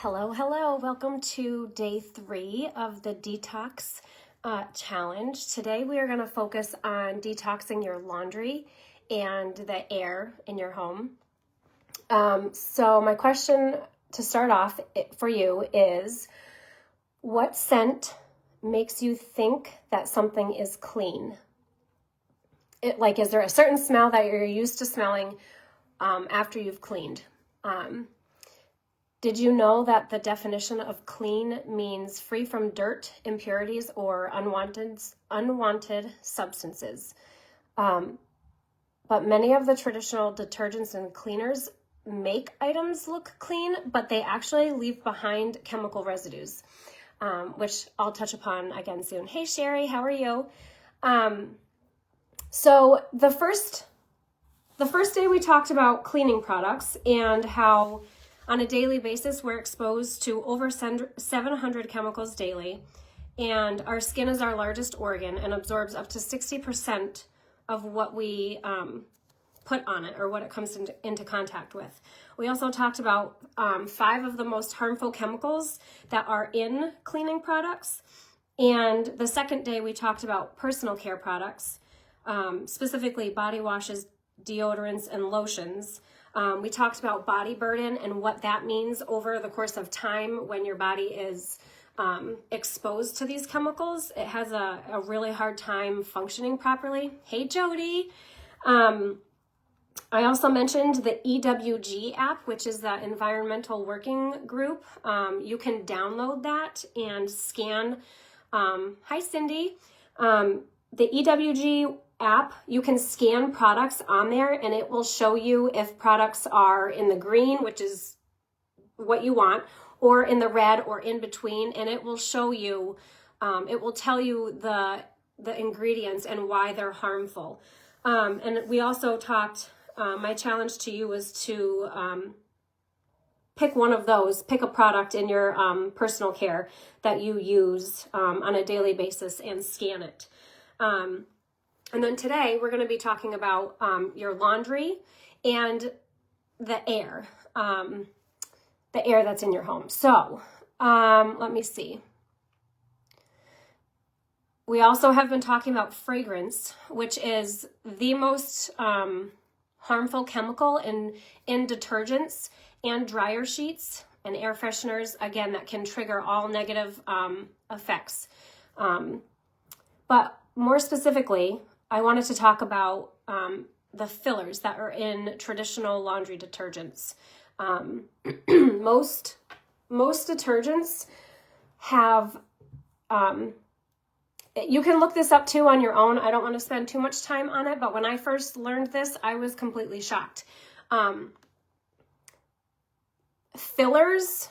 Hello, hello. Welcome to day 3 of the Detox challenge. Today we are going to focus on detoxing your laundry and the air in your home. So my question to start off for you is, what scent makes you think that something is clean? Is there a certain smell that you're used to smelling after you've cleaned? Did you know that the definition of clean means free from dirt, impurities, or unwanted substances? But many of the traditional detergents and cleaners make items look clean, but they actually leave behind chemical residues, which I'll touch upon again soon. Hey, Sherry, how are you? So the first day we talked about cleaning products and how on a daily basis, we're exposed to over 700 chemicals daily, and our skin is our largest organ and absorbs up to 60% of what we put on it or what it comes into contact with. We also talked about 5 of the most harmful chemicals that are in cleaning products, and the second day we talked about personal care products, specifically body washes, deodorants, and lotions. We talked about body burden and what that means over the course of time when your body is exposed to these chemicals. It has a really hard time functioning properly. Hey, Jody. I also mentioned the EWG app, which is the Environmental Working Group. You can download that and scan. Hi, Cindy. The EWG app, you can scan products on there and it will show you if products are in the green, which is what you want, or in the red or in between, and it will show you, it will tell you the ingredients and why they're harmful. And we also talked, my challenge to you was to pick one of those, pick a product in your personal care that you use on a daily basis and scan it. And then today we're going to be talking about your laundry and the air that's in your home. So let me see. We also have been talking about fragrance, which is the most harmful chemical in detergents and dryer sheets and air fresheners, again, that can trigger all negative effects. But more specifically, I wanted to talk about the fillers that are in traditional laundry detergents. Most detergents have, you can look this up too on your own. I don't want to spend too much time on it, but when I first learned this, I was completely shocked. Fillers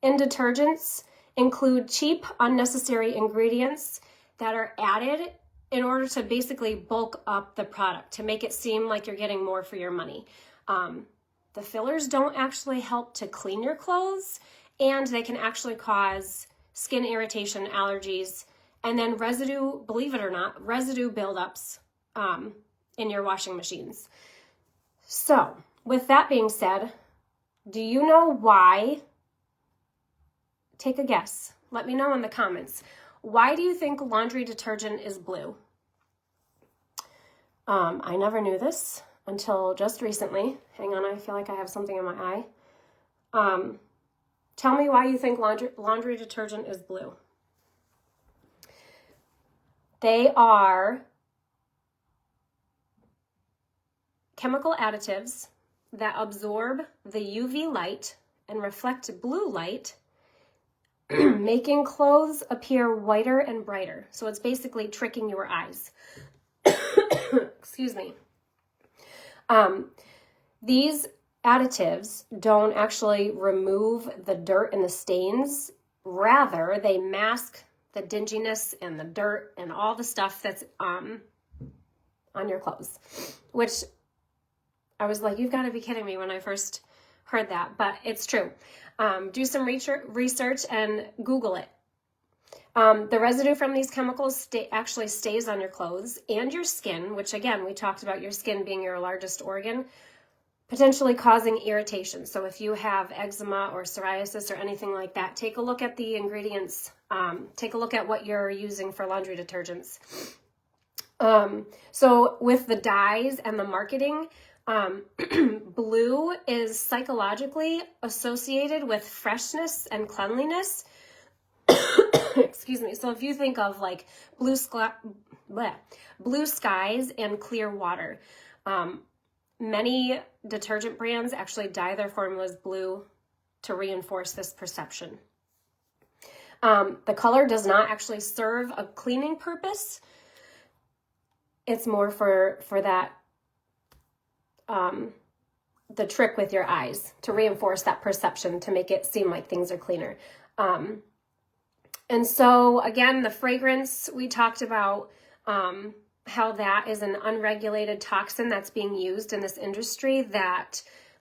in detergents include cheap, unnecessary ingredients that are added in order to basically bulk up the product, to make it seem like you're getting more for your money. The fillers don't actually help to clean your clothes, and they can actually cause skin irritation, allergies, and then residue, believe it or not, residue buildups in your washing machines. So, with that being said, do you know why? Take a guess. Let me know in the comments. Why do you think laundry detergent is blue? I never knew this until just recently. Hang on, I feel like I have something in my eye. Tell me why you think laundry detergent is blue. They are chemical additives that absorb the UV light and reflect blue light, making clothes appear whiter and brighter. So it's basically tricking your eyes. Excuse me. These additives don't actually remove the dirt and the stains. Rather, they mask the dinginess and the dirt and all the stuff that's on your clothes, which I was like, you've got to be kidding me when I first heard that, but it's true. Do some research and Google it. The residue from these chemicals actually stays on your clothes and your skin, which again, we talked about your skin being your largest organ, potentially causing irritation. So if you have eczema or psoriasis or anything like that, take a look at the ingredients. Take a look at what you're using for laundry detergents. So with the dyes and the marketing, blue is psychologically associated with freshness and cleanliness. Excuse me. So if you think of like blue skies and clear water, many detergent brands actually dye their formulas blue to reinforce this perception. The color does not actually serve a cleaning purpose. It's more for that, the trick with your eyes to reinforce that perception, to make it seem like things are cleaner. And so again, the fragrance, we talked about how that is an unregulated toxin that's being used in this industry that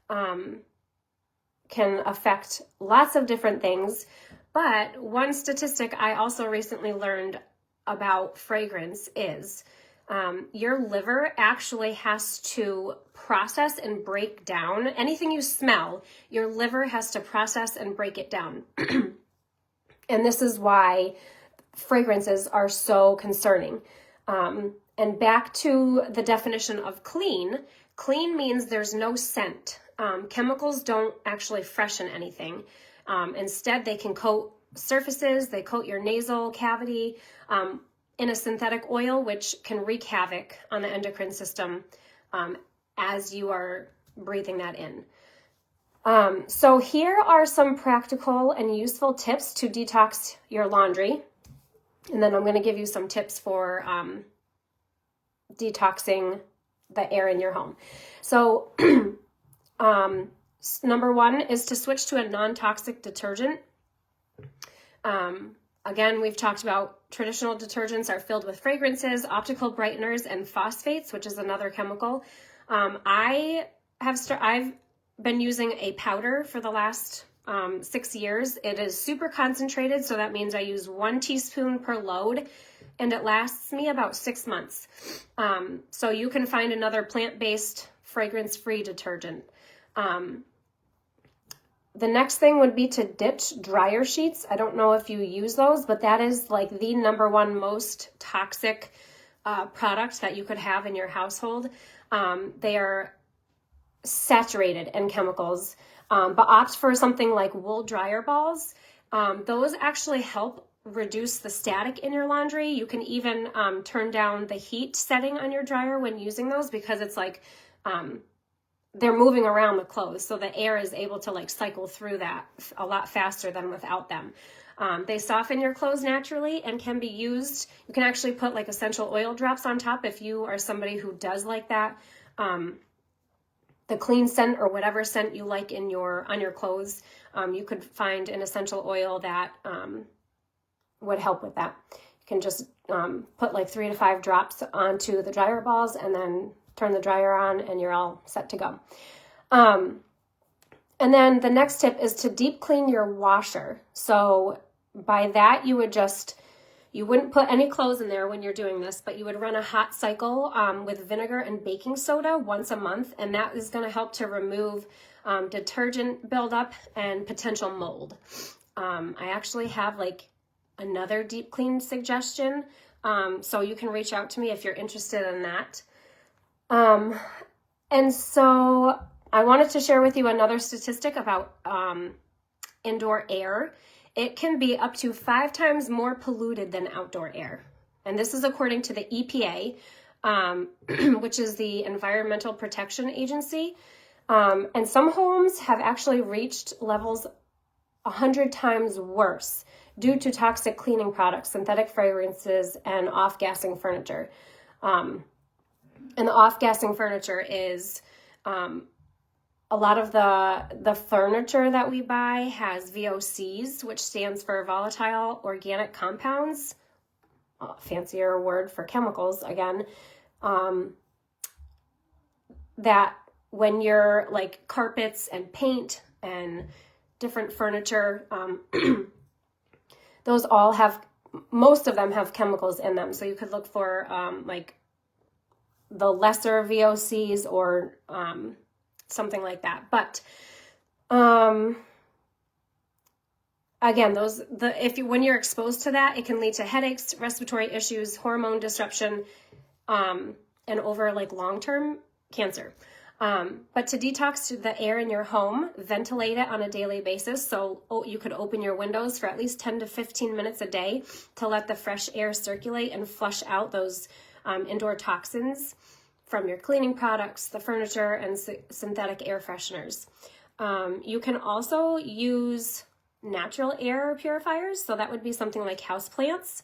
can affect lots of different things. But one statistic I also recently learned about fragrance is your liver actually has to process and break down anything you smell. Your liver has to process and break it down. And this is why fragrances are so concerning. And back to the definition of clean, clean means there's no scent. Chemicals don't actually freshen anything. Instead, they can coat surfaces, they coat your nasal cavity in a synthetic oil, which can wreak havoc on the endocrine system as you are breathing that in. So here are some practical and useful tips to detox your laundry. And then I'm going to give you some tips for detoxing the air in your home. So number one is to switch to a non-toxic detergent. Again, we've talked about traditional detergents are filled with fragrances, optical brighteners, and phosphates, which is another chemical. I've been using a powder for the last 6 years. It is super concentrated, so that means I use 1 teaspoon per load, and it lasts me about 6 months. So you can find another plant-based, fragrance-free detergent. The next thing would be to ditch dryer sheets. I don't know if you use those, but that is like the number one most toxic product that you could have in your household. They are saturated in chemicals, but opt for something like wool dryer balls. Those actually help reduce the static in your laundry. You can even turn down the heat setting on your dryer when using those, because it's like they're moving around the clothes, so the air is able to like cycle through that a lot faster than without them. They soften your clothes naturally and can be used. You can actually put like essential oil drops on top if you are somebody who does like that. The clean scent or whatever scent you like on your clothes. You could find an essential oil that would help with that. You can just put like 3 to 5 drops onto the dryer balls and then turn the dryer on and you're all set to go. And then the next tip is to deep clean your washer. So by that you wouldn't put any clothes in there when you're doing this, but you would run a hot cycle with vinegar and baking soda once a month, and that is going to help to remove detergent buildup and potential mold. I actually have like another deep clean suggestion, so you can reach out to me if you're interested in that. And so I wanted to share with you another statistic about indoor air. It can be up to 5 times more polluted than outdoor air. And this is according to the EPA, which is the Environmental Protection Agency. And some homes have actually reached levels 100 times worse due to toxic cleaning products, synthetic fragrances, and off-gassing furniture. And the off-gassing furniture is a lot of the furniture that we buy has VOCs, which stands for volatile organic compounds, fancier word for chemicals again, that when you're like carpets and paint and different furniture, those all have, most of them have chemicals in them. So you could look for like the lesser VOCs or something like that. But again, when you're exposed to that, it can lead to headaches, respiratory issues, hormone disruption, and over like long-term cancer. But to detox the air in your home, ventilate it on a daily basis. So you could open your windows for at least 10 to 15 minutes a day to let the fresh air circulate and flush out those indoor toxins from your cleaning products, the furniture, and synthetic air fresheners. You can also use natural air purifiers. So that would be something like houseplants.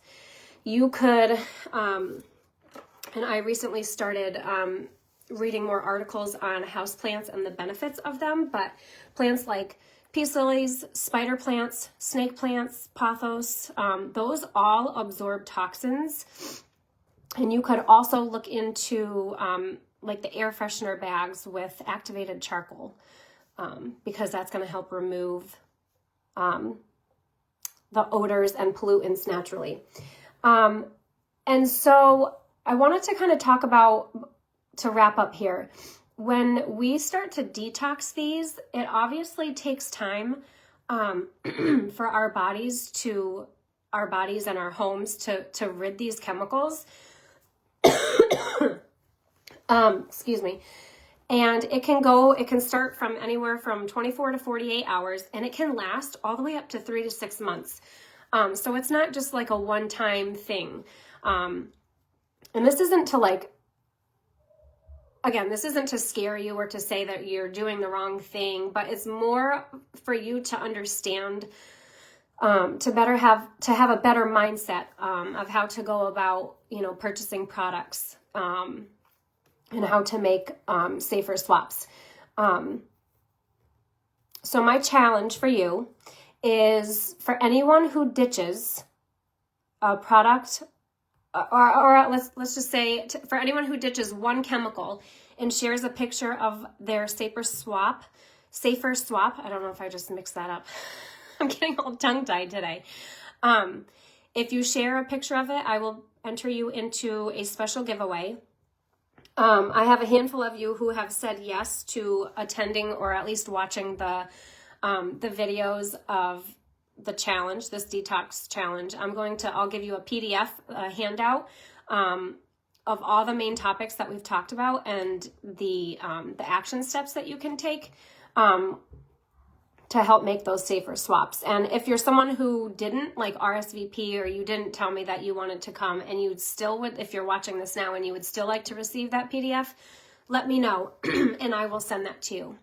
You could, and I recently started reading more articles on houseplants and the benefits of them, but plants like peace lilies, spider plants, snake plants, pothos, those all absorb toxins. And you could also look into like the air freshener bags with activated charcoal, because that's going to help remove the odors and pollutants naturally. And so I wanted to kind of talk about, to wrap up here, when we start to detox these, it obviously takes time for our bodies and our homes to rid these chemicals. Excuse me. And it can start from anywhere from 24 to 48 hours, and it can last all the way up to 3 to 6 months. So it's not just like a one-time thing. And this isn't to this isn't to scare you or to say that you're doing the wrong thing, but it's more for you to understand, to have a better mindset of how to go about, purchasing products, and how to make safer swaps. So my challenge for you is, for anyone who ditches a product, or let's just say, for anyone who ditches one chemical and shares a picture of their safer swap, I don't know if I just mixed that up. I'm getting all tongue-tied today. If you share a picture of it, I will enter you into a special giveaway. I have a handful of you who have said yes to attending or at least watching the videos of the challenge, this detox challenge. I'll give you a PDF handout of all the main topics that we've talked about and the action steps that you can take to help make those safer swaps. And if you're someone who didn't RSVP, or you didn't tell me that you wanted to come, and you still would, if you're watching this now and you would still like to receive that PDF, let me know and I will send that to you.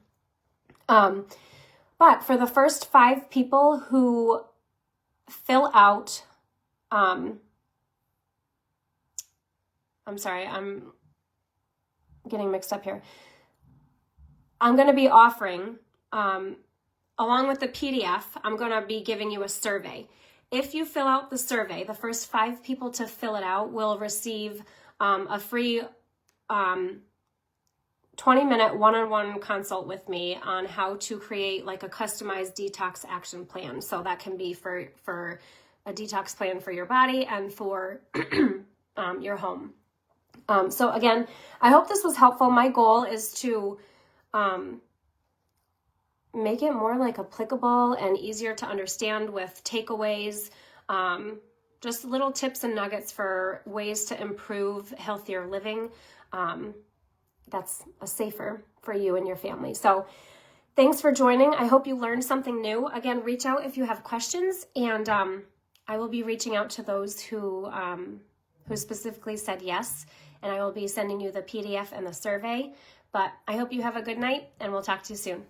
But for the first 5 people who fill out, I'm sorry, I'm getting mixed up here. I'm going to be offering, along with the PDF, I'm going to be giving you a survey. If you fill out the survey, the first 5 people to fill it out will receive a free 20-minute one-on-one consult with me on how to create like a customized detox action plan. So that can be for a detox plan for your body and for your home. So again, I hope this was helpful. My goal is to make it more applicable and easier to understand with takeaways, just little tips and nuggets for ways to improve healthier living. That's safer for you and your family. So thanks for joining. I hope you learned something new. Again, reach out if you have questions, and I will be reaching out to those who specifically said yes, and I will be sending you the PDF and the survey. But I hope you have a good night, and we'll talk to you soon.